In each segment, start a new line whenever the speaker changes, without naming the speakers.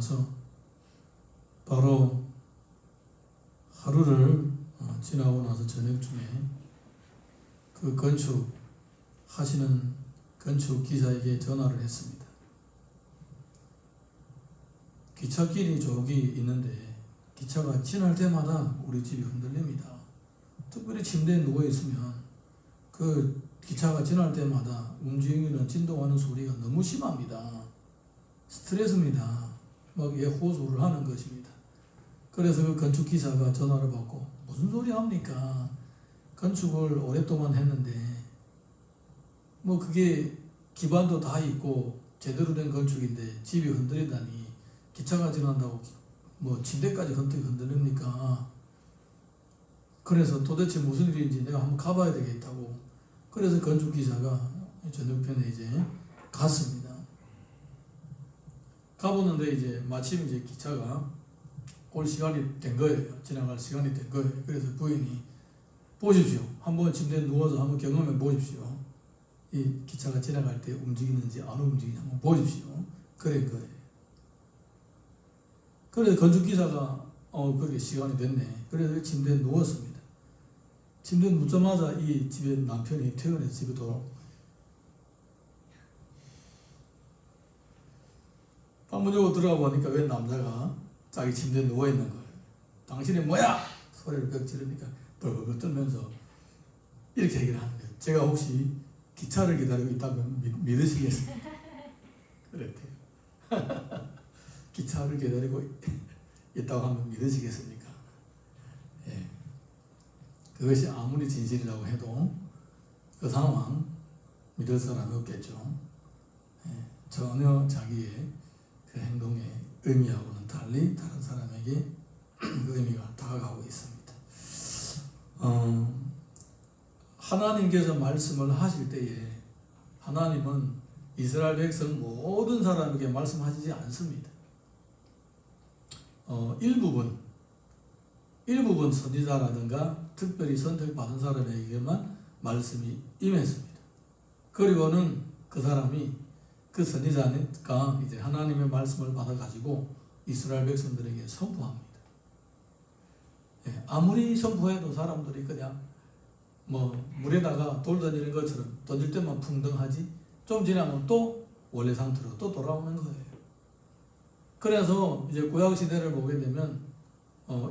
나서 바로 하루를 지나고 나서 저녁쯤에 그 건축하시는 건축기사에게 전화를 했습니다. 기찻길이 저기 있는데 기차가 지날 때마다 우리 집이 흔들립니다. 특별히 침대에 누워있으면 그 기차가 지날 때마다 움직이는 진동하는 소리가 너무 심합니다. 스트레스입니다. 막 호소를 하는 것입니다. 그래서 그 건축기사가 전화를 받고 무슨 소리 합니까? 건축을 오랫동안 했는데 뭐 그게 기반도 다 있고 제대로 된 건축인데 집이 흔들리다니 기차가 지난다고 뭐 침대까지 흔들립니까? 그래서 도대체 무슨 일인지 내가 한번 가봐야 되겠다고. 그래서 건축기사가 저녁편에 이제 갔습니다. 가보는데 이제 마침 이제 기차가 올 시간이 된 거예요. 지나갈 시간이 된 거예요. 그래서 부인이 보십시오. 한번 침대에 누워서 한번 경험해 보십시오. 이 기차가 지나갈 때 움직이는지 안 움직이는지 한번 보십시오. 그런 거예요. 그래서 건축기사가 그렇게 시간이 됐네. 그래서 침대에 누웠습니다. 침대에 눕자마자 이 집에 남편이 퇴근해서 집에 돌아오고 방문 열고 들어가 보니까 웬 남자가 자기 침대에 누워있는 거예요. 당신이 뭐야? 소리를 벽 지르니까 벌벌 떨면서 이렇게 얘기를 하는 거예요. 제가 혹시 기차를 기다리고 있다면 믿으시겠습니까? 그랬대요. 기차를 기다리고 있다고 하면 믿으시겠습니까? 예. 그것이 아무리 진실이라고 해도 그 상황 믿을 사람이 없겠죠. 예. 전혀 자기의 그 행동의 의미하고는 달리 다른 사람에게 그 의미가 다가가고 있습니다. 하나님께서 말씀을 하실 때에 하나님은 이스라엘 백성 모든 사람에게 말씀하시지 않습니다. 일부분 선지자라든가 특별히 선택받은 사람에게만 말씀이 임했습니다. 그리고는 그 사람이 그 선지자니까 이제 하나님의 말씀을 받아가지고 이스라엘 백성들에게 선포합니다. 예, 아무리 선포해도 사람들이 그냥 뭐 물에다가 돌 던지는 것처럼 던질 때만 풍덩하지 좀 지나면 또 원래 상태로 또 돌아오는 거예요. 그래서 이제 구약 시대를 보게 되면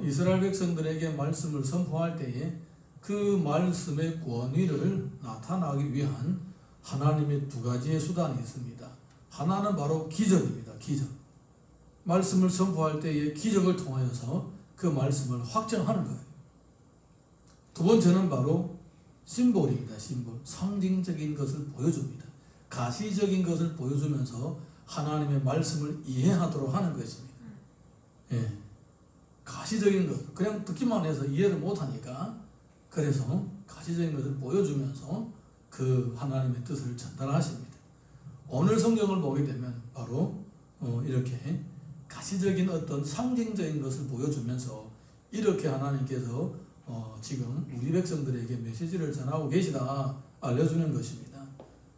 이스라엘 백성들에게 말씀을 선포할 때에 그 말씀의 권위를 나타나기 위한 하나님의 두 가지의 수단이 있습니다. 하나는 바로 기적입니다. 기적. 말씀을 선포할 때에 기적을 통하여서 그 말씀을 확정하는 거예요. 두 번째는 바로 심볼입니다. 심볼. 상징적인 것을 보여줍니다. 가시적인 것을 보여주면서 하나님의 말씀을 이해하도록 하는 것입니다. 예. 가시적인 것. 그냥 듣기만 해서 이해를 못하니까 그래서 가시적인 것을 보여주면서 그 하나님의 뜻을 전달하십니다. 오늘 성경을 보게 되면 바로 이렇게 가시적인 어떤 상징적인 것을 보여주면서 이렇게 하나님께서 지금 우리 백성들에게 메시지를 전하고 계시다 알려주는 것입니다.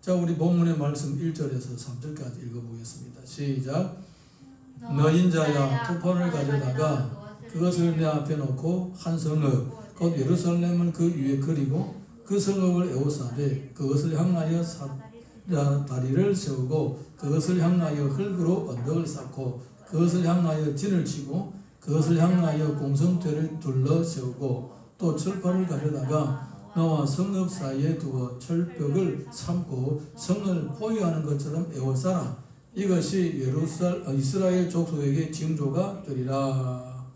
자, 우리 본문의 말씀 1절에서 3절까지 읽어보겠습니다. 시작. 너 인자야 투폰을 가져다가 그것을 내 앞에 놓고 한 성읍 곧 예루살렘을 그 위에 그리고 그 성읍을 에워싸되 그것을 향하여 다리를 세우고 그것을 향하여 흙으로 언덕을 쌓고 그것을 향하여 진을 치고 그것을 향하여 공성대를 둘러 세우고 또 철판을 가져다가 너와 성읍 사이에 두어 철벽을 삼고 성을 포위하는 것처럼 에워싸라. 이것이 이스라엘 족속에게 징조가 되리라.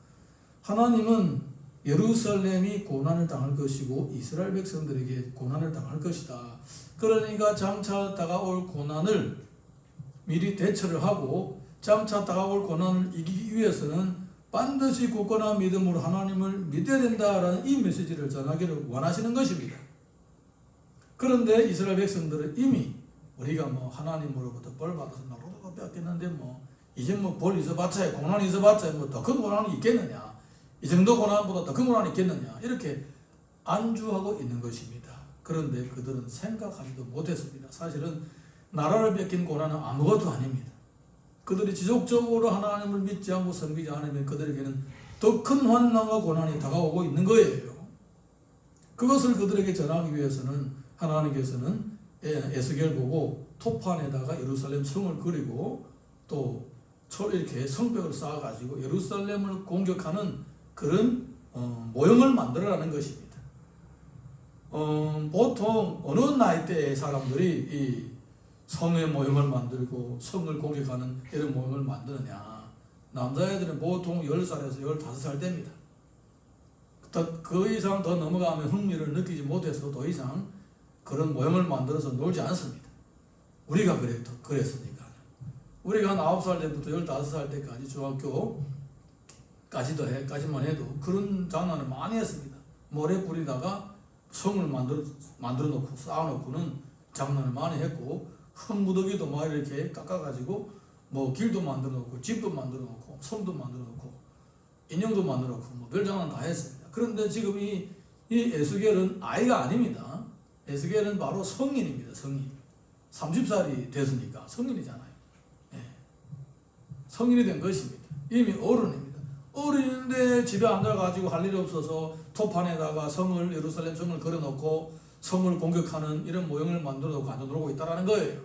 하나님은 예루살렘이 고난을 당할 것이고 이스라엘 백성들에게 고난을 당할 것이다. 그러니까 장차 다가올 고난을 미리 대처를 하고 장차 다가올 고난을 이기기 위해서는 반드시 굳건한 믿음으로 하나님을 믿어야 된다라는 이 메시지를 전하기를 원하시는 것입니다. 그런데 이스라엘 백성들은 이미 우리가 뭐 하나님으로부터 벌 받아서 나로도 뺏겼는데 뭐 이제 뭐 벌 있어봤자 고난이 있어봤자 뭐 더 큰 고난이 있겠느냐, 이 정도 고난보다 더 큰 고난이 있겠느냐 이렇게 안주하고 있는 것입니다. 그런데 그들은 생각하지도 못했습니다. 사실은 나라를 뺏긴 고난은 아무것도 아닙니다. 그들이 지속적으로 하나님을 믿지 않고 섬기지 않으면 그들에게는 더 큰 환난과 고난이 다가오고 있는 거예요. 그것을 그들에게 전하기 위해서는 하나님께서는 에스겔 보고 토판에다가 예루살렘 성을 그리고 또 이렇게 성벽을 쌓아가지고 예루살렘을 공격하는 그런 모형을 만들어라는 것입니다. 보통 어느 나이대의 사람들이 이 성의 모형을 만들고 성을 공격하는 이런 모형을 만드느냐? 남자애들은 보통 10살에서 15살 됩니다. 그 이상 더 넘어가면 흥미를 느끼지 못해서 더 이상 그런 모형을 만들어서 놀지 않습니다. 우리가 그랬으니까. 우리가 한 9살 때부터 15살 때까지 중학교까지만 해도 그런 장난을 많이 했습니다. 모래 뿌리다가 성을 만들어 놓고 쌓아놓고는 장난을 많이 했고, 흙무더기도 막 이렇게 깎아가지고 뭐 길도 만들어 놓고 집도 만들어 놓고 성도 만들어 놓고 인형도 만들어 놓고 뭐 별장난 다 했습니다. 그런데 지금 이 에스겔은 아이가 아닙니다. 에스겔은 바로 성인입니다. 성인. 30살이 됐으니까 성인이잖아요. 예. 성인이 된 것입니다. 이미 어른입니다. 어른인데 집에 앉아가지고 할 일이 없어서 토판에다가 예루살렘 성을 걸어놓고 성을 공격하는 이런 모형을 만들어 놓고 앉아놀고 있다는 거예요.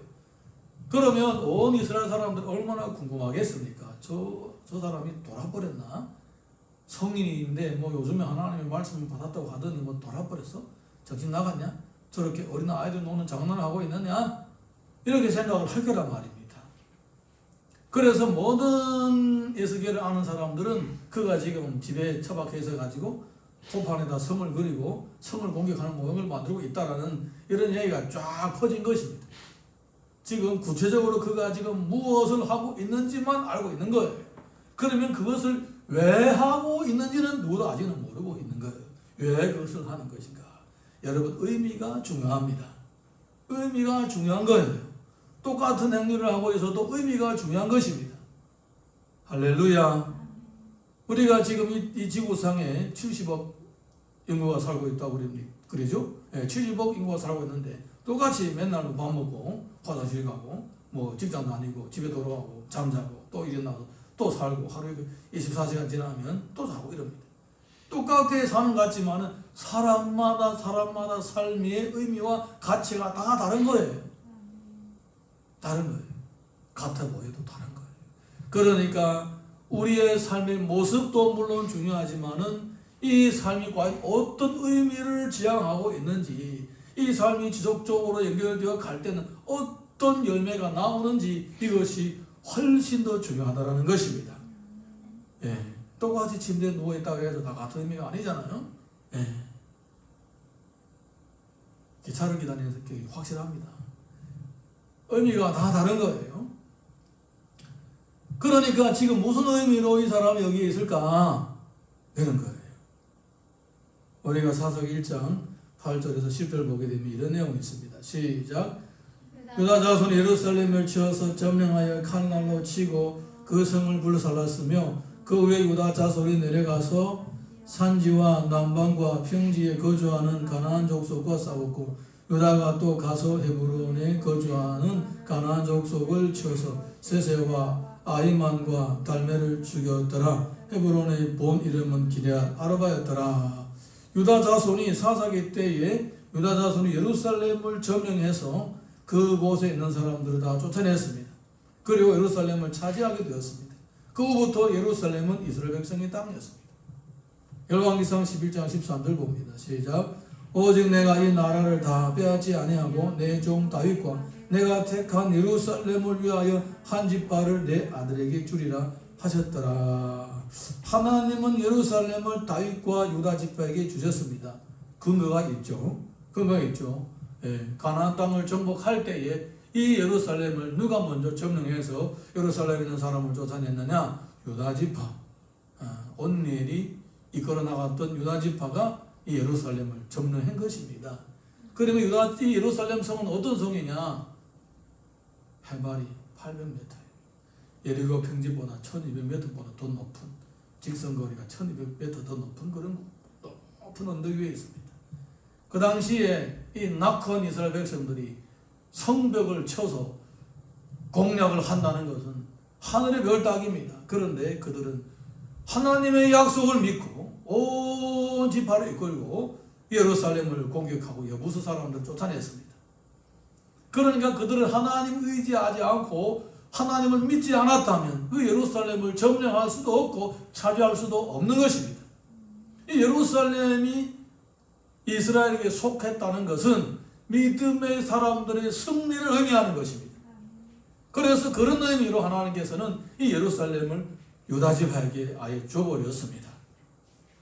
그러면 온 이스라엘 사람들 얼마나 궁금하겠습니까? 저 사람이 돌아버렸나? 성인인데 뭐 요즘에 하나님의 말씀을 받았다고 하더니 뭐 돌아버렸어? 정신 나갔냐? 저렇게 어린 아이들 노는 장난을 하고 있느냐? 이렇게 생각을 할 거란 말입니다. 그래서 모든 에스겔을 아는 사람들은 그가 지금 집에 처박혀서 가지고 토판에다 성을 그리고 성을 공격하는 모형을 만들고 있다라는 이런 얘기가 쫙 퍼진 것입니다. 지금 구체적으로 그가 지금 무엇을 하고 있는지만 알고 있는 거예요. 그러면 그것을 왜 하고 있는지는 누구도 아직은 모르고 있는 거예요. 왜 그것을 하는 것인가? 여러분, 의미가 중요합니다. 의미가 중요한 거예요. 똑같은 행위를 하고 있어도 의미가 중요한 것입니다. 할렐루야. 우리가 지금 이 지구상에 70억 인구가 살고 있다고 그러죠? 70억 인구가 살고 있는데 똑같이 맨날 밥 먹고 화장실 가고 뭐 직장 다니고 집에 돌아가고 잠자고 또 일어나서 또 살고 하루에 24시간 지나면 또 자고 이럽니다. 똑같게 사는 것 같지만은 사람마다 삶의 의미와 가치가 다 다른 거예요. 다른 거예요. 같아 보여도 다른 거예요. 그러니까 우리의 삶의 모습도 물론 중요하지만은 이 삶이 과연 어떤 의미를 지향하고 있는지, 이 삶이 지속적으로 연결되어 갈 때는 어떤 열매가 나오는지, 이것이 훨씬 더 중요하다는 것입니다. 예. 똑같이 침대에 누워있다고 해서 다 같은 의미가 아니잖아요. 예. 기차를 기다리는 성격이 확실합니다. 의미가 다 다른 거예요. 그러니까 지금 무슨 의미로 이 사람이 여기에 있을까? 이런 거예요. 우리가 사사기 1장 8절에서 10절 보게 되면 이런 내용이 있습니다. 시작. 유다 자손이 예루살렘을 치어서 점령하여 칼날로 치고 그 성을 불살랐으며 그 후에 유다 자손이 내려가서 산지와 남방과 평지에 거주하는 가나안 족속과 싸웠고, 유다가 또 가서 헤브론에 거주하는 가나안 족속을 치어서 세세와 아이만과 달메를 죽였더라. 헤브론의 본 이름은 기럇 아르바였더라. 유다 자손이 사사기 때에 유다 자손이 예루살렘을 점령해서 그곳에 있는 사람들을 다 쫓아냈습니다. 그리고 예루살렘을 차지하게 되었습니다. 그 후부터 예루살렘은 이스라엘 백성의 땅이었습니다. 열왕기상 11장 13절 봅니다. 시작. 오직 내가 이 나라를 다 빼앗지 아니하고 내 종 다윗과 내가 택한 예루살렘을 위하여 한 집발을 내 아들에게 주리라 하셨더라. 하나님은 예루살렘을 다윗과 유다 지파에게 주셨습니다. 근거가 있죠. 예, 가나안 땅을 정복할 때에 이 예루살렘을 누가 먼저 점령해서 예루살렘에 있는 사람을 쫓아냈느냐? 유다 지파. 온니엘이 이끌어 나갔던 유다 지파가 이 예루살렘을 점령한 것입니다. 그러면 이 예루살렘 성은 어떤 성이냐? 해발이 800m예요. 예리고 평지보다 1200m보다 더 높은, 직선거리가 1200m 더 높은 그런 높은 언덕 위에 있습니다. 그 당시에 이 낙헌 이스라엘 백성들이 성벽을 쳐서 공략을 한다는 것은 하늘의 별 따기입니다. 그런데 그들은 하나님의 약속을 믿고 온 지파를 이끌고 예루살렘을 공격하고 여부수 사람들을 쫓아냈습니다. 그러니까 그들은 하나님 의지하지 않고 하나님을 믿지 않았다면 그 예루살렘을 점령할 수도 없고 차지할 수도 없는 것입니다. 이 예루살렘이 이스라엘에게 속했다는 것은 믿음의 사람들의 승리를 의미하는 것입니다. 그래서 그런 의미로 하나님께서는 이 예루살렘을 유다지파에게 아예 줘버렸습니다.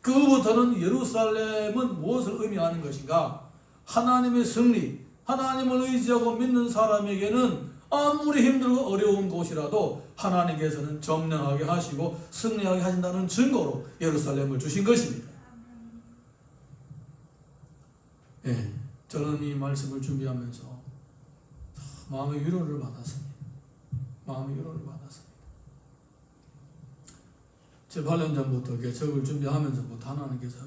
그 후부터는 예루살렘은 무엇을 의미하는 것인가? 하나님의 승리, 하나님을 의지하고 믿는 사람에게는 아무리 힘들고 어려운 곳이라도 하나님께서는 점령하게 하시고 승리하게 하신다는 증거로 예루살렘을 주신 것입니다. 예, 저는 이 말씀을 준비하면서 마음의 위로를 받았습니다. 마음의 위로를 받았습니다. 7, 8년 전부터 개척을 준비하면서부터 하나님께서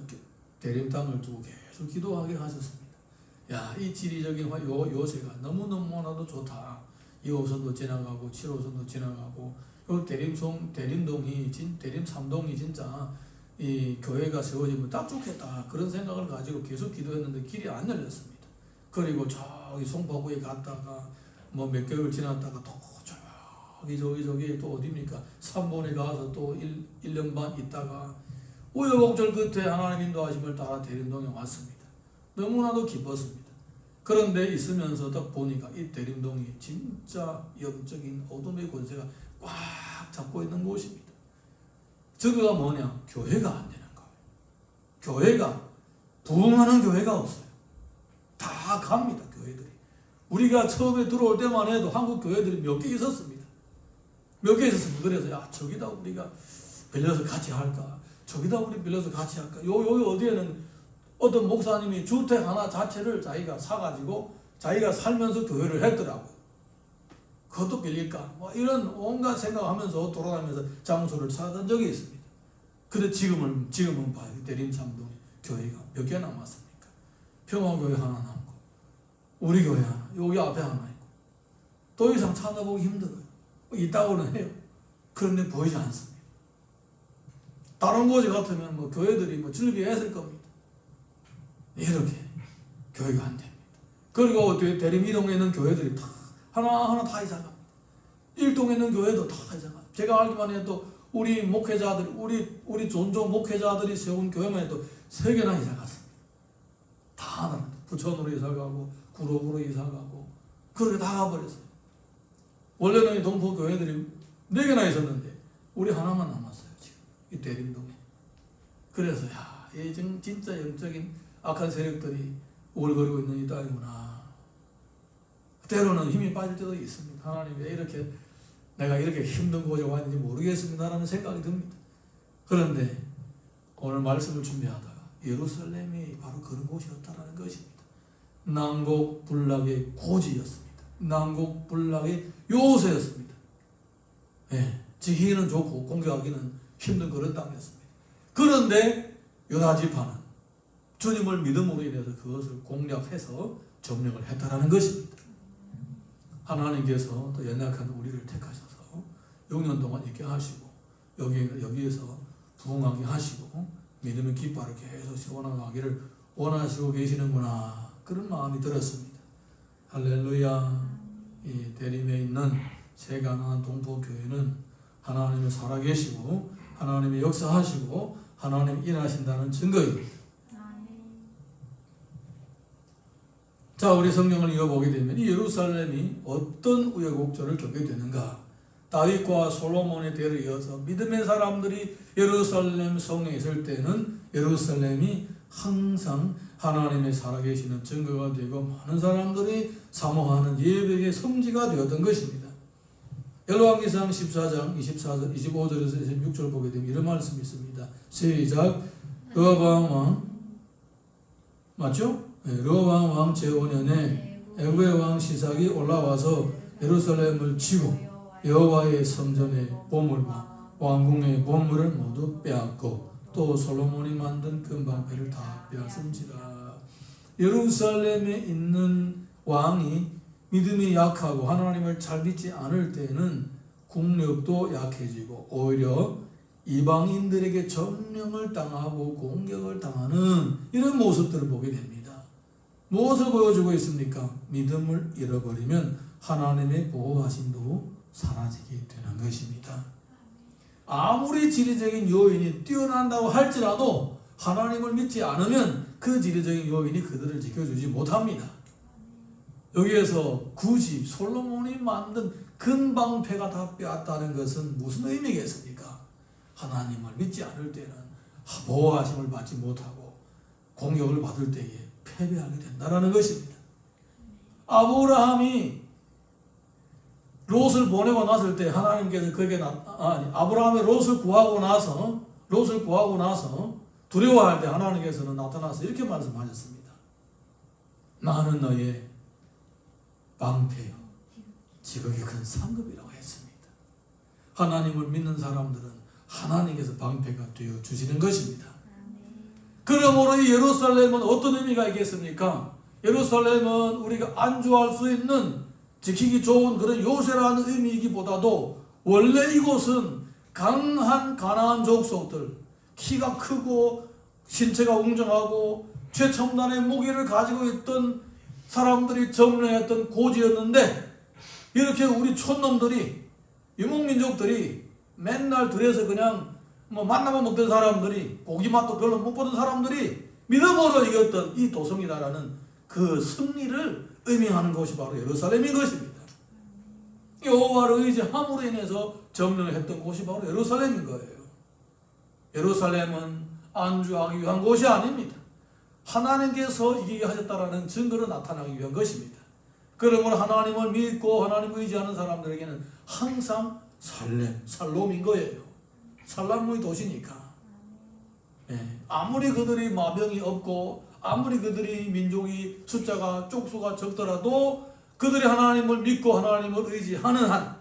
대림 땅을 두고 계속 기도하게 하셨습니다. 야, 이 지리적인 요새가 너무너무나도 좋다. 2호선도 지나가고 7호선도 지나가고 요 대림동이 대림 3동이 진짜 이 교회가 세워지면 딱 좋겠다. 그런 생각을 가지고 계속 기도했는데 길이 안 열렸습니다. 그리고 저기 송파구에 갔다가 뭐 몇 개월 지났다가 또 저기 또 어디입니까? 삼본에 가서 또 1년 반 있다가 우여곡절 끝에 하나님 인도하심을 따라 대림동에 왔습니다. 너무나도 기뻤습니다. 그런데 있으면서 딱 보니까 이 대림동이 진짜 영적인 어둠의 권세가 꽉 잡고 있는 곳입니다. 저거가 뭐냐? 교회가 안 되는 거예요. 교회가 부흥하는 교회가 없어요. 다 갑니다. 교회들이. 우리가 처음에 들어올 때만 해도 한국 교회들이 몇 개 있었습니다. 몇 개 있었습니다. 그래서 야, 저기다 우리가 빌려서 같이 할까? 저기다 우리 빌려서 같이 할까? 여기 어디에는 어떤 목사님이 주택 하나 자체를 자기가 사가지고 자기가 살면서 교회를 했더라고요. 그것도 빌릴까? 뭐 이런 온갖 생각하면서 돌아다니면서 장소를 찾았던 적이 있습니다. 근데 지금은 봐요. 대림삼동에 교회가 몇 개 남았습니까? 평화교회 하나 남고 우리 교회 하나, 여기 앞에 하나 있고 더 이상 찾아보기 힘들어요. 있다고는 해요. 그런데 보이지 않습니다. 다른 곳에 같으면 뭐 교회들이 뭐 즐겨했을 겁니다. 이렇게 교회가 안 됩니다. 그리고 대림 2동에 있는 교회들이 다 하나하나 다 이사갑니다. 1동에 있는 교회도 다 이사갑니다. 제가 알기만 해도 우리 목회자들이 우리 존종 목회자들이 세운 교회만 해도 3개나 이사갔습니다. 다 나갑니다. 부천으로 이사가고 구로구로 이사가고 그렇게 다 가버렸어요. 원래는 이 동포 교회들이 4개나 있었는데 우리 하나만 남았어요. 지금 이 대림동에. 그래서 야, 이 진짜 영적인 악한 세력들이 우월거리고 있는 이 땅이구나. 때로는 힘이 빠질 때도 있습니다. 하나님 왜 이렇게 내가 이렇게 힘든 곳에 와 있는지 모르겠습니다라는 생각이 듭니다. 그런데 오늘 말씀을 준비하다가 예루살렘이 바로 그런 곳이었다라는 것입니다. 난곡불락의 고지였습니다. 난곡불락의 요새였습니다. 예, 지키기는 좋고 공격하기는 힘든 그런 땅이었습니다. 그런데 유다지파는 주님을 믿음으로 인해서 그것을 공략해서 점령을 했다라는 것입니다. 하나님께서 또 연약한 우리를 택하셔서 6년 동안 있게 하시고 여기에서 부흥하게 하시고 믿음의 깃발을 계속 세워나가기를 원하시고 계시는구나, 그런 마음이 들었습니다. 할렐루야. 이 대림에 있는 새가나안 동포교회는 하나님이 살아계시고 하나님이 역사하시고 하나님이 일하신다는 증거입니다. 자, 우리 성경을 이어보게 되면 이 예루살렘이 어떤 우여곡절을 겪게 되는가? 다윗과 솔로몬의 대를 이어서 믿음의 사람들이 예루살렘 성에 있을 때는 예루살렘이 항상 하나님의 살아계시는 증거가 되고 많은 사람들이 사모하는 예배의 성지가 되었던 것입니다. 열왕기상 14장 24절 25절에서 26절 보게 되면 이런 말씀이 있습니다. 시작. 르호보암 왕 맞죠? 르호보암 왕 제5년에 애굽의 왕 시삭이 올라와서 예루살렘을 치고 여호와의 성전의 보물과 왕궁의 보물을 모두 빼앗고 또 솔로몬이 만든 금방패를 다 빼앗은지라. 예루살렘에 있는 왕이 믿음이 약하고 하나님을 잘 믿지 않을 때는 국력도 약해지고 오히려 이방인들에게 점령을 당하고 공격을 당하는 이런 모습들을 보게 됩니다. 무엇을 보여주고 있습니까? 믿음을 잃어버리면 하나님의 보호하심도 사라지게 되는 것입니다. 아무리 지리적인 요인이 뛰어난다고 할지라도 하나님을 믿지 않으면 그 지리적인 요인이 그들을 지켜주지 못합니다. 여기에서 굳이 솔로몬이 만든 근방패가 다 빼앗다는 것은 무슨 의미겠습니까? 하나님을 믿지 않을 때는 보호하심을 받지 못하고 공격을 받을 때에 패배하게 된다는 것입니다. 아브라함이 롯을 보내고 났을 때 하나님께서 아브라함이 롯을 구하고 나서 두려워할 때 하나님께서는 나타나서 이렇게 말씀하셨습니다. 나는 너의 방패요 지극히 큰 상급이라고 했습니다. 하나님을 믿는 사람들은 하나님께서 방패가 되어 주시는 것입니다. 그러므로 이 예루살렘은 어떤 의미가 있겠습니까? 예루살렘은 우리가 안주할 수 있는 지키기 좋은 그런 요새라는 의미이기보다도 원래 이곳은 강한 가나안 족속들, 키가 크고 신체가 웅장하고 최첨단의 무기를 가지고 있던 사람들이 점령했던 고지였는데, 이렇게 우리 촌놈들이, 유목민족들이 맨날 들에서 그냥 만나만 먹던 사람들이, 고기 맛도 별로 못 보던 사람들이 믿음으로 이겼던 이 도성이다라는 그 승리를 의미하는 것이 바로 예루살렘인 것입니다. 여호와를 의지함으로 인해서 점령을 했던 곳이 바로 예루살렘인 거예요. 예루살렘은 안주하기 위한 곳이 아닙니다. 하나님께서 이기게 하셨다라는 증거로 나타나기 위한 것입니다. 그러므로 하나님을 믿고 하나님을 의지하는 사람들에게는 항상 살롬인 거예요. 살람의 도시니까. 아무리 그들이 마병이 없고 아무리 그들이 민족이 숫자가 쪽수가 적더라도 그들이 하나님을 믿고 하나님을 의지하는 한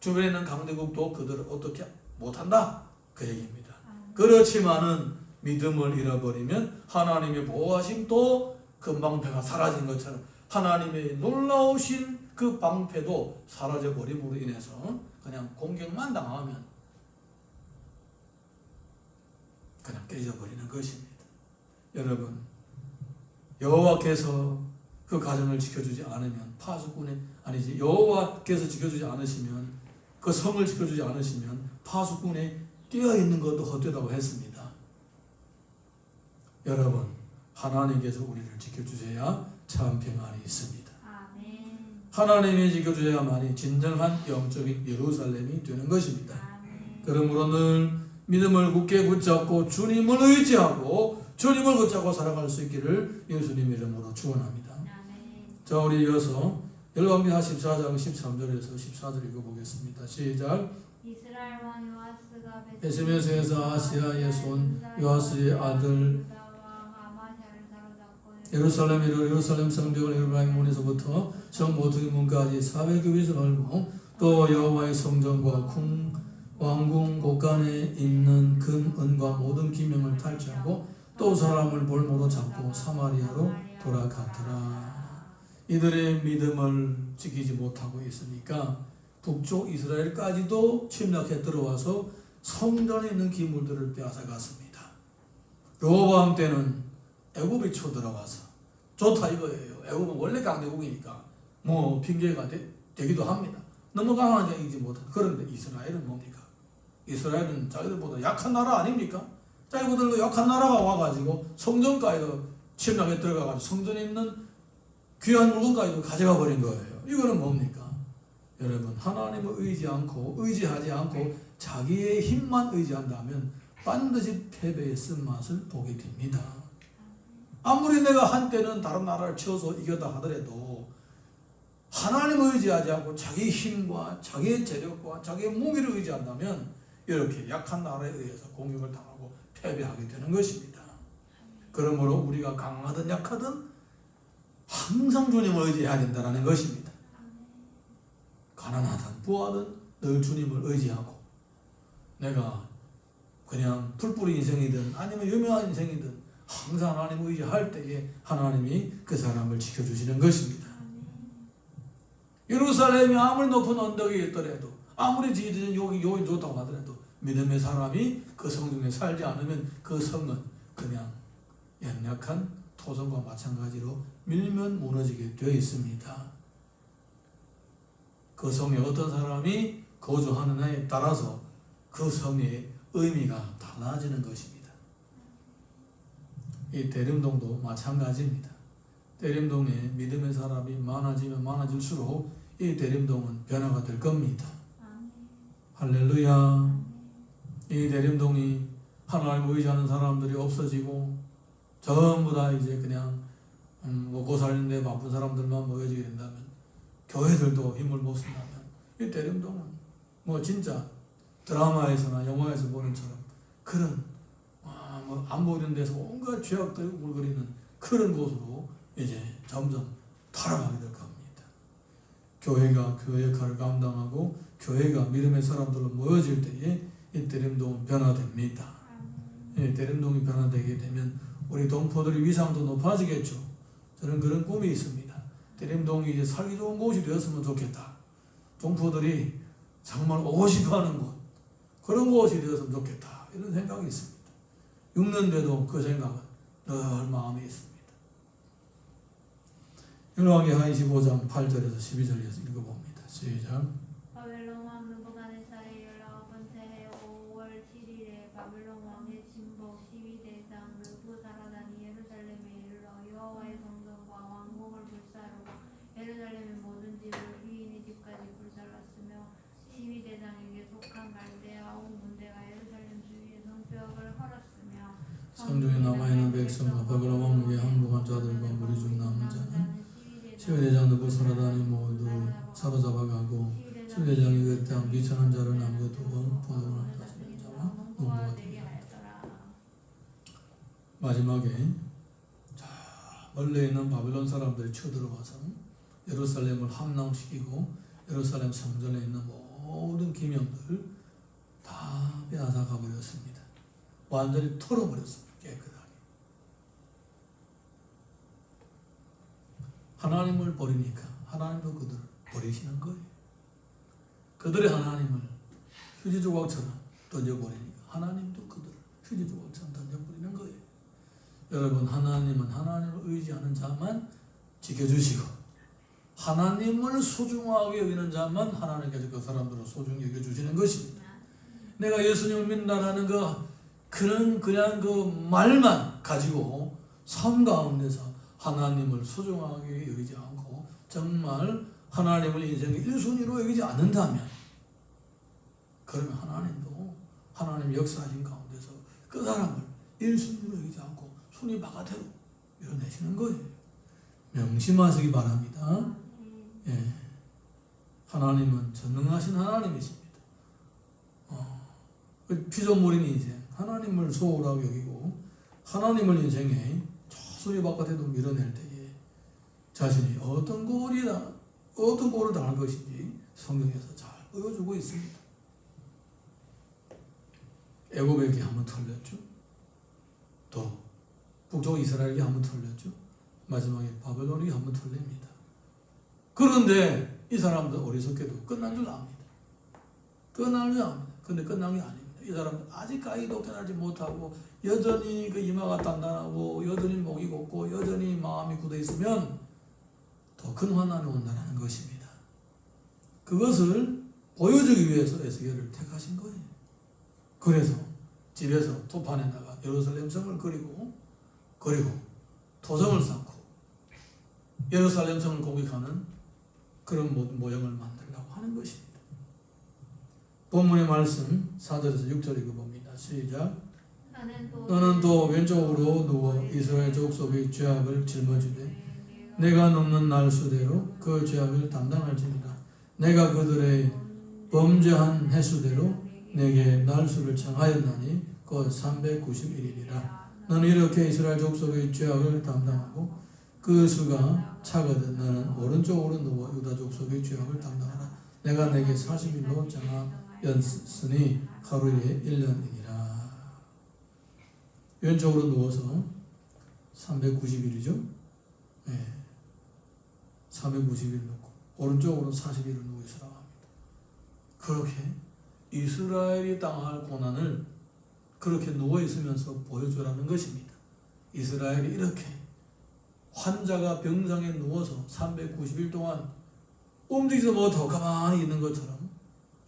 주변에 있는 강대국도 그들을 어떻게 못한다 그 얘기입니다. 그렇지만은 믿음을 잃어버리면 하나님의 보호하심도 그 방패가 사라진 것처럼 하나님의 놀라우신 그 방패도 사라져버림으로 인해서 그냥 공격만 당하면 그냥 깨져버리는 것입니다. 여러분, 여호와께서 그 가정을 지켜주지 않으면 여호와께서 지켜주지 않으시면, 그 성을 지켜주지 않으시면 파수꾼에 뛰어있는 것도 헛되다고 했습니다. 여러분, 하나님께서 우리를 지켜주셔야 참 평안이 있습니다.
아멘.
하나님이 지켜주셔야만이 진정한 영적인 예루살렘이 되는 것입니다.
아멘.
그러므로 늘 믿음을 굳게 붙잡고 주님을 의지하고 주님을 붙잡고 살아갈 수 있기를 예수님 이름으로 축원합니다. 자, 우리 이어서 열왕기하 14장 13절에서 14절 읽어보겠습니다. 시작.
이스라엘 왕 요아스가
베스메스에서 아시아의 손 요아스의 아들 예루살렘 성벽을 에브라임 문에서부터 성 모퉁이 문까지 400규빗을 넓고 또 여호와의 성전과 왕궁 곳간에 있는 금, 은과 모든 기명을 탈취하고 또 사람을 볼모로 잡고 사마리아로 돌아갔더라. 이들의 믿음을 지키지 못하고 있으니까 북쪽 이스라엘까지도 침략해 들어와서 성전에 있는 기물들을 빼앗아갔습니다. 르호보암 때는 애굽이 쳐들어와서 좋다 이거예요. 애굽은 원래 강대국이니까 핑계가 되기도 합니다. 너무 강하지 이기지 못한. 그런데 이스라엘은 뭡니까? 이스라엘은 자기들보다 약한 나라 아닙니까? 자기들도 약한 나라가 와가지고 성전까지도 침략해 들어가가지고 성전에 있는 귀한 물건까지도 가져가 버린 거예요. 이거는 뭡니까? 여러분, 하나님을 의지하지 않고 자기의 힘만 의지한다면 반드시 패배의 쓴맛을 보게 됩니다. 아무리 내가 한때는 다른 나라를 쳐서 이겼다 하더라도 하나님을 의지하지 않고 자기 힘과 자기의 재력과 자기의 무기를 의지한다면 이렇게 약한 나라에 의해서 공격을 당하고 패배하게 되는 것입니다. 그러므로 우리가 강하든 약하든 항상 주님을 의지해야 된다는 것입니다. 가난하든 부하든 늘 주님을 의지하고, 내가 그냥 풀뿌리 인생이든 아니면 유명한 인생이든 항상 하나님을 의지할 때에 하나님이 그 사람을 지켜주시는 것입니다. 예루살렘이 아무리 높은 언덕이 있더라도, 아무리 지혜는 여기 좋다고 하더라도 믿음의 사람이 그 성 중에 살지 않으면 그 성은 그냥 연약한 토성과 마찬가지로 밀면 무너지게 되어 있습니다. 그 성에 어떤 사람이 거주하느냐에 따라서 그 성의 의미가 달라지는 것입니다. 이 대림동도 마찬가지입니다. 대림동에 믿음의 사람이 많아지면 많아질수록 이 대림동은 변화가 될 겁니다. 할렐루야. 이 대림동이 하나님을 의지하는 사람들이 없어지고 전부 다 이제 그냥 먹고 사는데 바쁜 사람들만 모여지게 된다면, 교회들도 힘을 못 쓴다면, 이 대림동은 뭐 진짜 드라마에서나 영화에서 보는 처럼 그런 뭐 안 보이는 데서 온갖 죄악들이 울거리는 그런 곳으로 이제 점점 타락하게 될 겁니다. 교회가 교회 역할을 감당하고 교회가 믿음의 사람들로 모여질 때에 이 대림동은 변화됩니다. 이 대림동이 변화되게 되면 우리 동포들의 위상도 높아지겠죠. 저는 그런 꿈이 있습니다. 대림동이 이제 살기 좋은 곳이 되었으면 좋겠다. 동포들이 정말 오고 싶어하는 곳, 그런 곳이 되었으면 좋겠다. 이런 생각이 있습니다. 6년대도 그 생각은 늘 마음에 있습니다. 열왕기하 25장 8절에서 12절에서 읽어봅니다. 시작.
바벨론 왕 느부갓네살의 19번째 해 5월 7일에 바벨론 왕의 진복 12대장 느부자라단이 예루살렘에 이르러 여호와의 성전과 왕궁을 불사르고 예루살렘의 모든 집을 귀인의 집까지 불살랐으며 12대장에게 속한 갈대아 온 군대가 예루살렘 주위의 성벽을 헐었으며
성중에 남아있는 백성과 바벨론 왕국에 항복한 자들과 무리 중 남은 자는 12대장 느부자라단이 모두 사로잡아가고 12대장이 그 땅 비천한 자를 남겨두어 포도원을 다스리는 자와 농부가 되게 하였더라. 마지막에 원래 있는 바벨론 사람들이 쳐들어와서 예루살렘을 함락시키고 예루살렘 성전에 있는 모든 기명들 다 빼앗아가 버렸습니다. 완전히 털어버렸습니다. 깨끗하게. 하나님을 버리니까 하나님도 그들을 버리시는 거예요. 그들의 하나님을 휴지 조각처럼 던져버리니까 하나님도 그들을 휴지 조각처럼 던져버리는 거예요. 여러분, 하나님은 하나님을 의지하는 자만 지켜주시고 하나님을 소중하게 여기는 자만 하나님께서 그 사람들을 소중히 여겨주시는 것입니다. 내가 예수님을 믿는다는 그냥 그 말만 가지고 삶 가운데서 하나님을 소중하게 여기지 않고 정말 하나님을 인생의 1순위로 여기지 않는다면, 그러면 하나님도 하나님 역사하신 가운데서 그 사람을 1순위로 여기지 않고 순위 바깥으로 밀어내시는 거예요. 명심하시기 바랍니다. 예. 하나님은 전능하신 하나님이십니다. 피조물인 인생, 하나님을 소홀하게 여기고 하나님을 인생에 순위 바깥에도 밀어낼 때에 자신이 어떤 꼴을 당할 것인지 성경에서 잘 보여주고 있습니다. 애굽에게 한번 털렸죠. 또 북쪽 이스라엘에게 한번 털렸죠. 마지막에 바벨론에게 한번 털립니다. 그런데 이 사람들 어리석게도 끝난 줄 압니다. 끝난 줄 압니다. 근데 끝난 게 아닙니다. 이 사람은 아직까지도 깨달지 못하고 여전히 그 이마가 단단하고 여전히 목이 곱고 여전히 마음이 굳어 있으면 더 큰 환난이 온다는 것입니다. 그것을 보여주기 위해서 에스겔을 택하신 거예요. 그래서 집에서 토판에다가 예루살렘 성을 그리고 토성을 쌓고 예루살렘 성을 공격하는 그런 모형을 만들려고 하는 것입니다. 본문의 말씀 4절에서 6절 읽어봅니다. 시작. 너는 또 왼쪽으로 누워 이스라엘 족속의 죄악을 짊어지되 내가 넘는 날 수대로 그 죄악을 담당할지니라. 내가 그들의 범죄한 횟수대로 내게 날수를 정하였나니 곧 391일이라. 너는 이렇게 이스라엘 족속의 죄악을 담당하고 그 수가 차거든 너는 오른쪽으로 누워 유다 족속의 죄악을 담당하라. 내가 내게 40일로 정하였으니 하루에 1년이니라. 왼쪽으로 누워서 390일이죠. 네. 390일 놓고 오른쪽으로 40일을 누워 있으라고 합니다. 그렇게 이스라엘이 당할 고난을 그렇게 누워있으면서 보여주라는 것입니다. 이스라엘이 이렇게 환자가 병상에 누워서 390일 동안 움직이지 못하고 가만히 있는 것처럼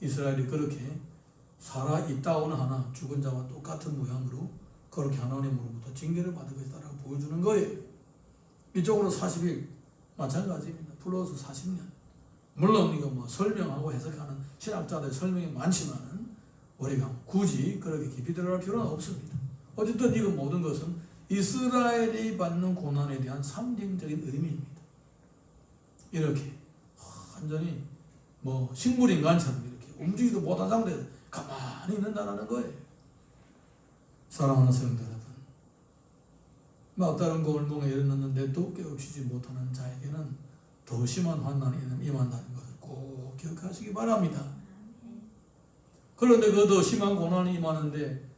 이스라엘이 그렇게 살아있다고는 하나 죽은 자와 똑같은 모양으로 그렇게 하나님으로부터 징계를 받을 것이다라고 보여주는 거예요. 이쪽으로 40일 마찬가지입니다. 플러스 40년. 물론 이거 뭐 설명하고 해석하는 신학자들의 설명이 많지만은 우리가 굳이 그렇게 깊이 들어갈 필요는 없습니다. 어쨌든 이거 모든 것은 이스라엘이 받는 고난에 대한 상징적인 의미입니다. 이렇게 완전히 뭐 식물인간처럼 이렇게 움직이지도 못한 상태에서 가만히 있는다는 거예요. 사랑하는 성도 여러분, 막다른 골목에 이르렀는데도 깨우치지 못하는 자에게는 더 심한 환난이 임한다는 것을 꼭 기억하시기 바랍니다. 그런데 그 더 심한 고난이 임하는데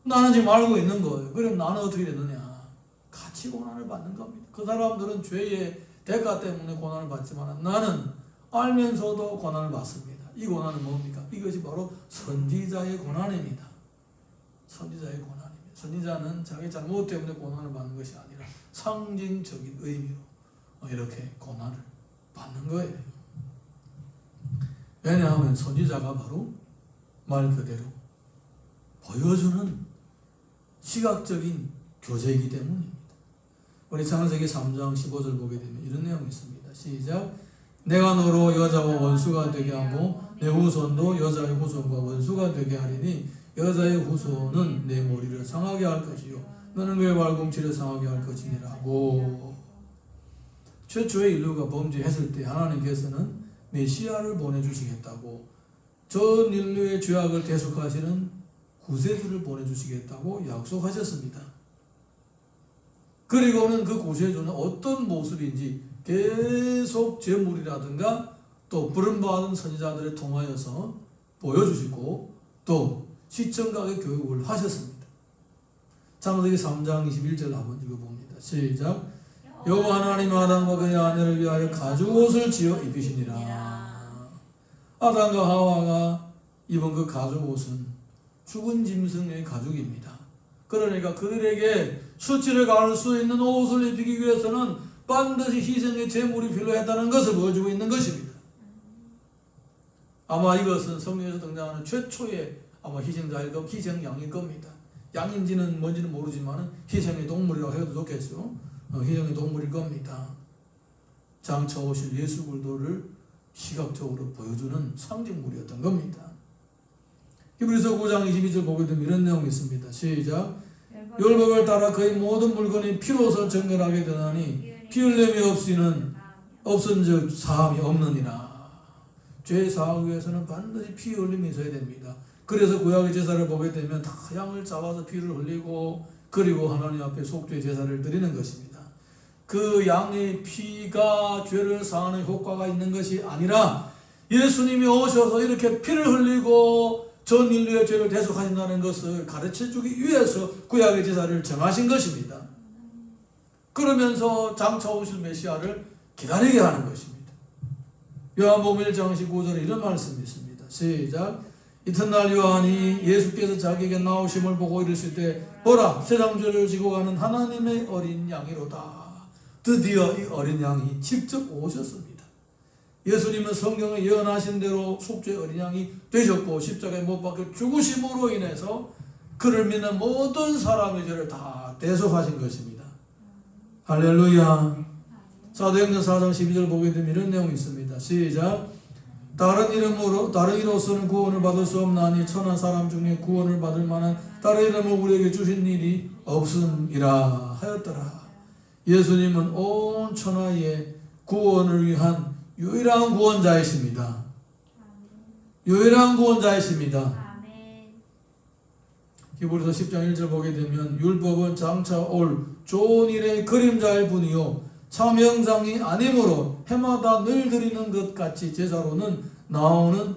나는 지금 알고 있는 거예요. 그럼 나는 어떻게 되느냐? 같이 고난을 받는 겁니다. 그 사람들은 죄의 대가 때문에 고난을 받지만 나는 알면서도 고난을 받습니다. 이 고난은 뭡니까? 이것이 바로 선지자의 고난입니다. 선지자의 고난입니다. 선지자는 자기 잘못 때문에 고난을 받는 것이 아니라 상징적인 의미로 이렇게 고난을 받는 거예요. 왜냐하면 선지자가 바로 말 그대로 보여주는 시각적인 교재이기 때문입니다. 우리 창세기 3장 15절 보게 되면 이런 내용이 있습니다. 시작. 내가 너로 여자와 원수가 되게 하고 내 후손도 여자의 후손과 원수가 되게 하리니 여자의 후손은 내 머리를 상하게 할 것이요 너는 그의 발꿈치를 상하게 할 것이니라고. 최초의 인류가 범죄했을 때 하나님께서는 메시아를 보내주시겠다고, 전 인류의 죄악을 대속하시는 구세주를 보내주시겠다고 약속하셨습니다. 그리고는 그 구세주는 어떤 모습인지 계속 제물이라든가 또 부름받은 선지자들을 통하여서 보여주시고 또 시청각의 교육을 하셨습니다. 창세기 3장 21절 한번 읽어봅니다. 시작. 여호와 하나님 아담과 그의 아내를 위하여 가죽옷을 지어 입히시니라. 아담과 하와가 입은 그 가죽옷은 죽은 짐승의 가죽입니다. 그러니까 그들에게 수치를 가할 수 있는 옷을 입히기 위해서는 반드시 희생의 제물이 필요했다는 것을 보여주고 있는 것입니다. 아마 이것은 성경에서 등장하는 최초의 아마 희생양일 겁니다. 양인지는 뭔지는 모르지만 희생의 동물이라고 해도 좋겠죠. 희생의 동물일 겁니다. 장차 오실 예수 그리스도를 시각적으로 보여주는 상징물이었던 겁니다. 히브리서 9장 22절 보게 되면 이런 내용이 있습니다. 시작. 율법을 따라 그의 모든 물건이 피로서 정결하게 되나니 피 흘림이 없은즉 사함이 없느니라. 죄 사하기 위해서는 반드시 피 흘림이 있어야 됩니다. 그래서 구약의 제사를 보게 되면 다 양을 잡아서 피를 흘리고 그리고 하나님 앞에 속죄 제사를 드리는 것입니다. 그 양의 피가 죄를 사하는 효과가 있는 것이 아니라 예수님이 오셔서 이렇게 피를 흘리고 전 인류의 죄를 대속하신다는 것을 가르쳐주기 위해서 구약의 제사를 정하신 것입니다. 그러면서 장차 오실 메시아를 기다리게 하는 것입니다. 요한복음 1장 19절에 이런 말씀이 있습니다. 시작. 이튿날 요한이 예수께서 자기에게 나오심을 보고 이르실 때 보라 세상 죄를 지고 가는 하나님의 어린 양이로다. 드디어 이 어린 양이 직접 오셨습니다. 예수님은 성경에 예언하신 대로 속죄의 어린 양이 되셨고 십자가에 못 박혀 죽으심으로 인해서 그를 믿는 모든 사람의 죄를 다 대속하신 것입니다. 할렐루야. 사도행전 4장 12절 보게 되면 이런 내용이 있습니다. 시작. 다른 이로서는 구원을 받을 수 없나니 천한 사람 중에 구원을 받을 만한 다른 이름을 우리에게 주신 일이 없음이라 하였더라. 예수님은 온 천하의 구원을 위한 유일한 구원자이십니다. 유일한 구원자이십니다. 히브리서 10장 1절 보게 되면 율법은 장차 올 좋은 일의 그림자일 뿐이요 참 형상이 아니므로 해마다 늘 드리는 것 같이 제사로는 나오는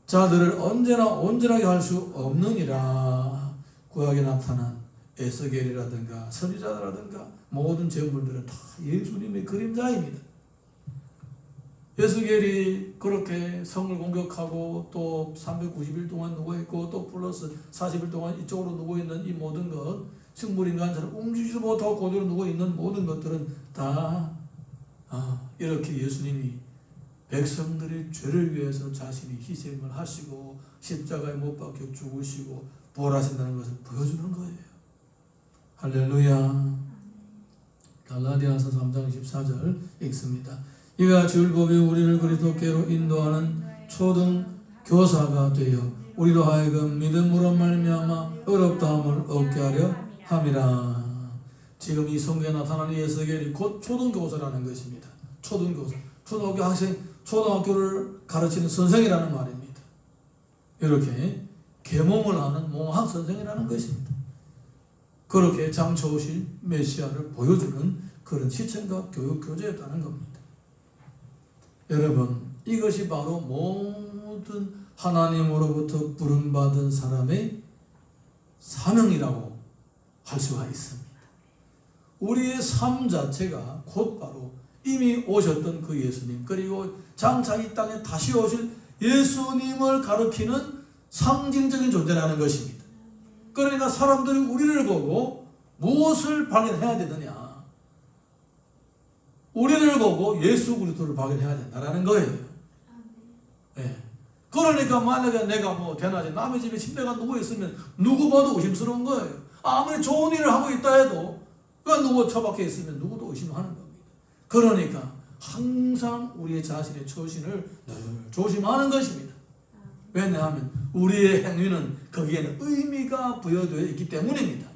자들을 언제나 온전하게 할 수 없느니라. 구약에 나타난 에스겔이라든가 선지자라든가 모든 제물들은 다 예수님의 그림자입니다. 에스겔이 그렇게 성을 공격하고 또 390일 동안 누워있고 또 플러스 40일 동안 이쪽으로 누워있는 이 모든 것, 식물인간처럼 움직이지도 못하고 그대로 누워있는 모든 것들은 다 이렇게 예수님이 백성들의 죄를 위해서 자신이 희생을 하시고 십자가에 못 박혀 죽으시고 부활하신다는 것을 보여주는 거예요. 할렐루야. 갈라디아서 3장 14절 읽습니다. 이가 율법이 우리를 그리스도께로 인도하는 초등 교사가 되어 우리로 하여금 믿음으로 말미암아 어렵다함을 얻게 하려 함이라. 지금 이 성경에 나타나는 에스겔이 곧 초등교사라는 것입니다. 초등교사, 초등학교 학생, 초등학교를 가르치는 선생이라는 말입니다. 이렇게 계몽을 하는 몽학 선생이라는 것입니다. 그렇게 장차 오실 메시아를 보여주는 그런 시청과 교육 교재였다는 겁니다. 여러분, 이것이 바로 모든 하나님으로부터 부름받은 사람의 사명이라고 할 수가 있습니다. 우리의 삶 자체가 곧 바로 이미 오셨던 그 예수님, 그리고 장차 이 땅에 다시 오실 예수님을 가리키는 상징적인 존재라는 것입니다. 그러니까 사람들이 우리를 보고 무엇을 발견해야 되느냐? 우리를 보고 예수 그리스도를 발견해야 된다라는 거예요. 예. 그러니까 만약에 내가 뭐 대낮에 남의 집에 침대가 누워 있으면 누구 봐도 의심스러운 거예요. 아무리 좋은 일을 하고 있다 해도 그 누구 처박혀 있으면 누구도 의심하는 겁니다. 그러니까 항상 우리의 자신의 처신을 늘 조심하는 것입니다. 왜냐하면 우리의 행위는 거기에는 의미가 부여되어 있기 때문입니다.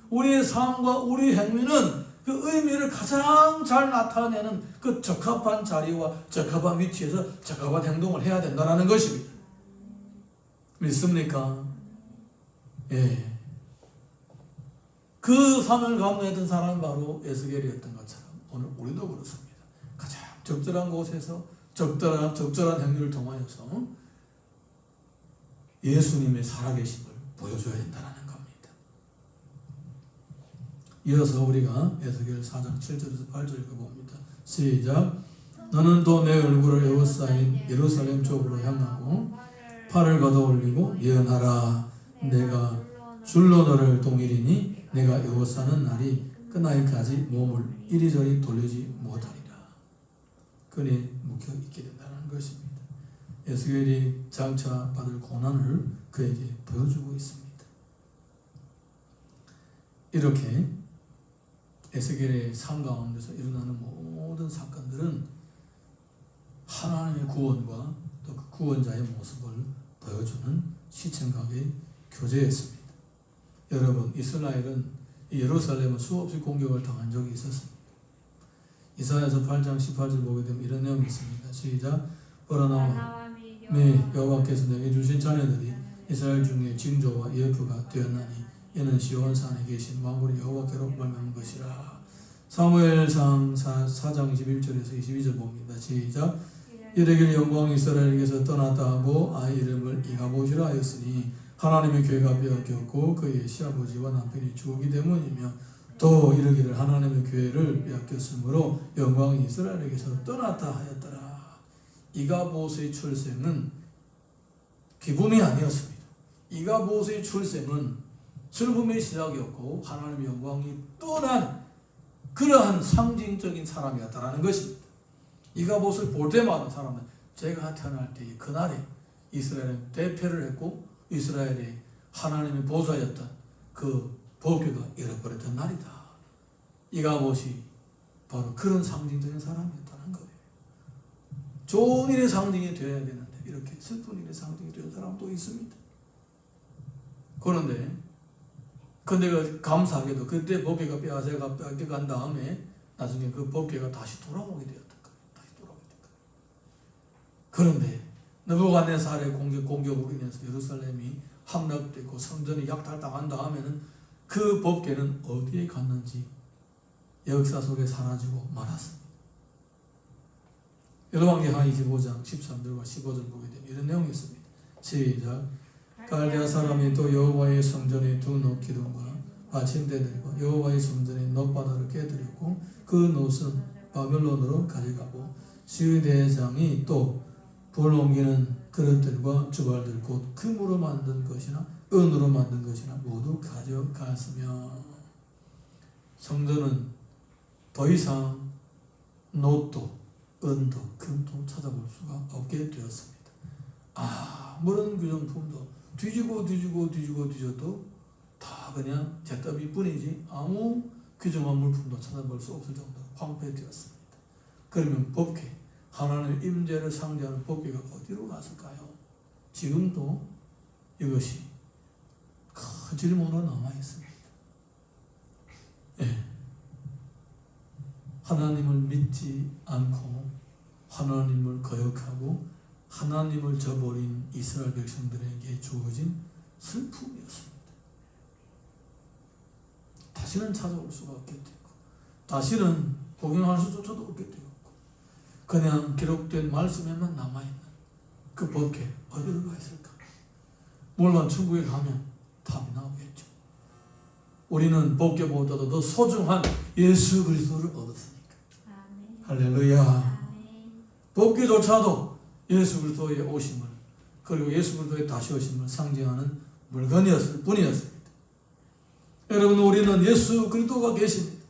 우리의 삶과 우리 행위는 그 의미를 가장 잘 나타내는 그 적합한 자리와 적합한 위치에서 적합한 행동을 해야 된다는 것입니다. 믿습니까? 예. 그 사명을 감당했던 사람은 바로 에스겔이었던 것처럼 오늘 우리도 그렇습니다. 가장 적절한 곳에서 적절한 행위를 통하여서 예수님의 살아계심을 보여줘야 된다는 겁니다. 이어서 우리가 에스겔 4장 7절에서 8절 읽어봅니다. 시작. 너는 또 내 얼굴을 에워싸인 예루살렘 쪽으로 향하고 팔을 걷어올리고 예언하라. 내가 줄로 너를 동일이니 내가 에워싸는 날이 끝나기까지 몸을 이리저리 돌리지 못하리라. 그니 묵혀 있게 된다는 것입니다. 에스겔이 장차 받을 고난을 그에게 보여주고 있습니다. 이렇게 에스겔의 삶 가운데서 일어나는 모든 사건들은 하나님의 구원과 또 그 구원자의 모습을 보여주는 시청각의 교재였습니다. 여러분, 이스라엘은 예루살렘은 수없이 공격을 당한 적이 있었습니다. 이사야서 8장 18절 보게 되면 이런 내용이 있습니다. 시작. 보라 여호와께서 내게 주신 자녀들이 이스라엘 중에 징조와 예표가 되었나니 이는 시온산에 계신 만군의 여호와께로 말미암은 것이라. 사무엘상 4장 21절에서 22절 봅니다. 시작. 이르기를 영광이 이스라엘에게서 떠났다 하고 아이 이름을 이가봇이라 하였으니 하나님의 교회가 빼앗겼고 그의 시아버지와 남편이 죽었기 때문이며 또 이르기를 하나님의 교회를 빼앗겼으므로 영광이 이스라엘에게서 떠났다 하였더라. 이가봇의 출생은 기쁨이 아니었습니다. 이가봇의 출생은 슬픔의 시작이었고 하나님의 영광이 떠난 그러한 상징적인 사람이었다라는 것입니다. 이가봇을 볼 때마다 사람은 제가 태어날 때 그날에 이스라엘은 대패를 했고 이스라엘의 하나님의 보좌였던 그 법궤가 잃어버렸던 날이다. 이가봇이 바로 그런 상징적인 사람이었다는 거예요. 좋은 일의 상징이 되어야 되는데 이렇게 슬픈 일의 상징이 되는 사람도 있습니다. 그런데 감사하게도 그때 법궤가 빼앗겨간 다음에 나중에 그 법궤가 다시 돌아오게 되었던 거예요. 다시 돌아오게 된 거예요. 그런데 느부갓네살의 공격으로 인해서 예루살렘이 함락되고 성전이 약탈당한 다음에는 그 법궤는 어디에 갔는지 역사 속에 사라지고 말았습니다. 열왕기하 25장 13절과 15절 보게 되면 이런 내용이 있습니다. 시작. 갈대아 사람이 또 여호와의 성전의 두 놋 기둥과 받침대들과 여호와의 성전의 놋바다를 깨뜨렸고 그 놋은 바벨론으로 가져가고 시위대장이 또 불 옮기는 그릇들과 주발들 곧 금으로 만든 것이나 은으로 만든 것이나 모두 가져갔으며 성전은 더 이상 노도, 은도, 금도 찾아볼 수가 없게 되었습니다. 아무런 규정품도 뒤져도 다 그냥 잿더미 뿐이지 아무 규정한 물품도 찾아볼 수 없을 정도로 황폐되었습니다. 그러면 법궤, 하나님의 임재를 상징하는 법궤가 어디로 갔을까요? 지금도 이것이 큰 질문으로 남아 있습니다. 예. 하나님을 믿지 않고 하나님을 거역하고 하나님을 저버린 이스라엘 백성들에게 주어진 슬픔이었습니다. 다시는 찾아올 수가 없게 되고 다시는 복용할 수조차도 없게 되었고 그냥 기록된 말씀에만 남아있는 그 법궤 어디로 가 있을까? 물론 천국에 가면 답이 나오겠죠. 우리는 법궤보다도 더 소중한 예수 그리스도를 얻었으니까. 할렐루야. 법궤조차도 예수 그리스도의 오심을 그리고 예수 그리스도의 다시 오심을 상징하는 물건이었을 뿐이었습니다. 여러분 우리는 예수 그리스도가 계십니다.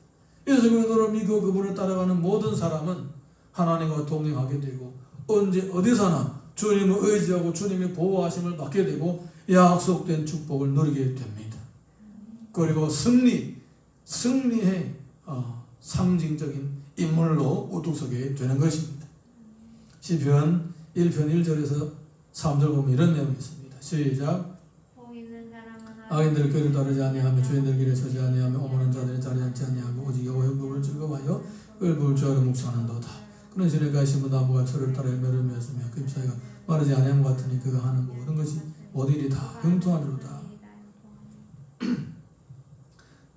예수 그리스도를 믿고 그분을 따라가는 모든 사람은 하나님과 동행하게 되고 언제 어디서나 주님을 의지하고 주님의 보호하심을 받게 되고 약속된 축복을 누리게 됩니다. 그리고 승리의 상징적인 인물로 우뚝서게 되는 것입니다. 시편 1편 1절에서 3절 보면 이런 내용이 있습니다. 시작. 악인들의 길을 따르지 아니하며 주인들 길에 서지 아니하며 오만한 자들의 자리에 앉지 아니하고 오직 여호와의 법을 즐거워하여 그를 볼 줄 알고 묵상하는도다. 그는 시내가에 심은 나무가 철을 따라 열매를 맺으며 그 잎사귀가 마르지 아니함 같으니 그가 하는 모든 것이 모든 일이 다 형통하리로다.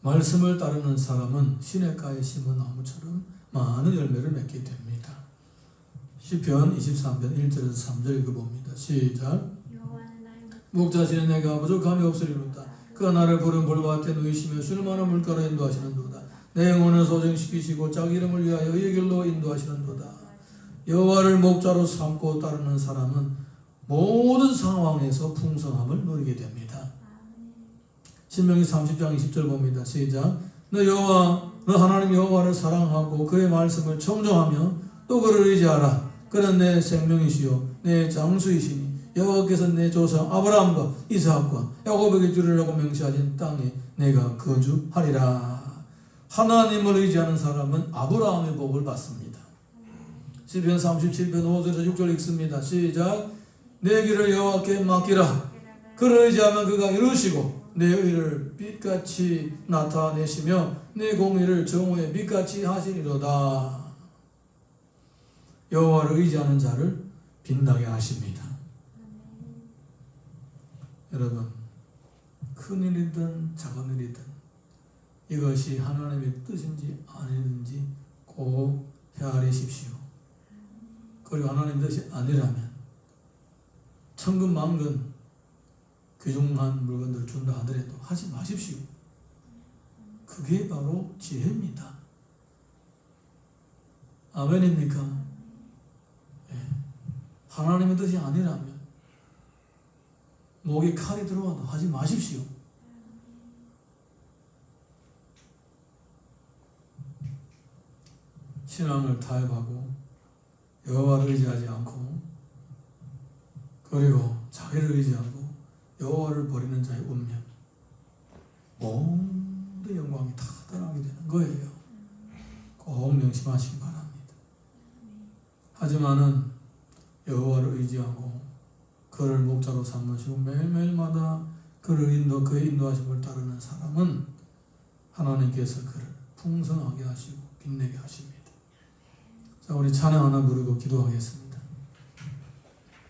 말씀을 따르는 사람은 시내가에 심은 나무처럼 많은 열매를 맺게 됩니다. 시편 23편 1절에서 3절 읽어봅니다. 시작. 목자시는 내가 부족함이 없으리로다. 그가 나를 푸른 물과 같은 의심에 쉴만한 물가로 인도하시는도다. 내 영혼을 소정시키시고 자기 이름을 위하여 의의 길로 인도하시는도다. 여호와를 목자로 삼고 따르는 사람은 모든 상황에서 풍성함을 누리게 됩니다. 신명기 30장 20절 봅니다. 시작. 너 하나님 여호와를 사랑하고 그의 말씀을 청종하며 또 그를 의지하라. 그는 내 생명이시요 내 장수이시니 여호와께서 내 조상 아브라함과 이삭과 야곱에게 주리라고 명시하신 땅에 내가 거주하리라. 하나님을 의지하는 사람은 아브라함의 복을 받습니다. 시편 37편 5절에서 6절 읽습니다. 시작. 내 길을 여호와께 맡기라. 그를 의지하면 그가 이루시고 내 의를 빛같이 나타내시며 내 공의를 정오의 빛같이 하시리로다. 여호와를 의지하는 자를 빛나게 하십니다. 여러분 큰일이든 작은일이든 이것이 하나님의 뜻인지 아니든지 꼭 헤아리십시오. 그리고 하나님의 뜻이 아니라면 천근만근 귀중한 물건들을 준다 하더라도 하지 마십시오. 그게 바로 지혜입니다. 아멘입니까? 예. 하나님의 뜻이 아니라면 목에 칼이 들어와도 하지 마십시오. 신앙을 타협하고 여호와를 의지하지 않고 그리고 자기를 의지하고 여호와를 버리는 자의 운명 모든 영광이 다 떠나게 되는 거예요. 꼭 명심하시기 바랍니다. 하지만은 여호와를 의지하고 그를 목자로 삼으시고 매일매일마다 그의 인도하심을 따르는 사람은 하나님께서 그를 풍성하게 하시고 빛내게 하십니다. 자, 우리 찬양 하나 부르고 기도하겠습니다.